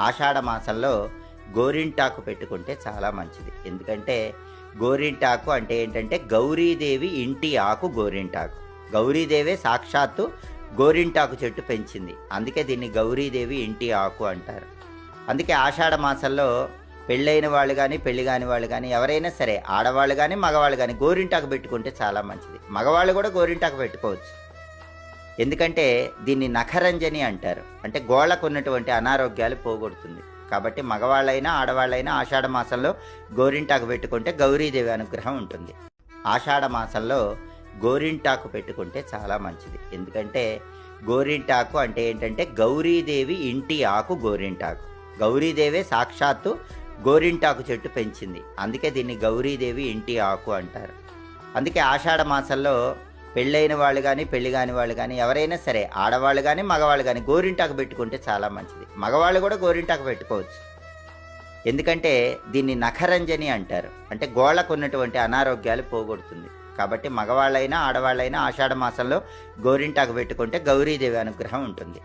ఆషాఢ మాసంలో గోరింటాకు పెట్టుకుంటే చాలా మంచిది. ఎందుకంటే గోరింటాకు అంటే ఏంటంటే గౌరీదేవి ఇంటి ఆకు గోరింటాకు. గౌరీదేవే సాక్షాత్తు గోరింటాకు చెట్టు పెంచింది. అందుకే దీన్ని గౌరీదేవి ఇంటి ఆకు అంటారు. అందుకే ఆషాఢ మాసంలో పెళ్ళైన వాళ్ళు గానీ, పెళ్లి గాని వాళ్ళు గానీ ఎవరైనా సరే ఆడవాళ్ళు గానీ, మగవాళ్ళు గానీ గోరింటాకు పెట్టుకుంటే చాలా మంచిది. మగవాళ్ళు కూడా గోరింటాకు పెట్టుకోవచ్చు. ఎందుకంటే దీన్ని నఖరంజని అంటారు. అంటే గోళ్ళకున్నటువంటి అనారోగ్యాలు పోగొడుతుంది. కాబట్టి మగవాళ్ళైనా, ఆడవాళ్ళైనా ఆషాఢ మాసంలో గోరింటాకు పెట్టుకుంటే గౌరీదేవి అనుగ్రహం ఉంటుంది. ఆషాఢ మాసంలో గోరింటాకు పెట్టుకుంటే చాలా మంచిది. ఎందుకంటే గోరింటాకు అంటే ఏంటంటే గౌరీదేవి ఇంటి ఆకు గోరింటాకు. గౌరీదేవే సాక్షాత్తు గోరింటాకు చెట్టు పెంచింది. అందుకే దీన్ని గౌరీదేవి ఇంటి ఆకు అంటారు. అందుకే ఆషాఢ మాసంలో పెళ్ళైన వాళ్ళు గానీ, పెళ్లి గాని వాళ్ళు గానీ ఎవరైనా సరే ఆడవాళ్ళు గానీ, మగవాళ్ళు గానీ గోరింటాకు పెట్టుకుంటే చాలా మంచిది. మగవాళ్ళు కూడా గోరింటాకు పెట్టుకోవచ్చు. ఎందుకంటే దీన్ని నఖరంజని అంటారు. అంటే గోళ్ళకున్నటువంటి అనారోగ్యాలు పోగొడుతుంది. కాబట్టి మగవాళ్ళైనా, ఆడవాళ్ళైనా ఆషాఢ మాసంలో గోరింటాకు పెట్టుకుంటే గౌరీదేవి అనుగ్రహం ఉంటుంది.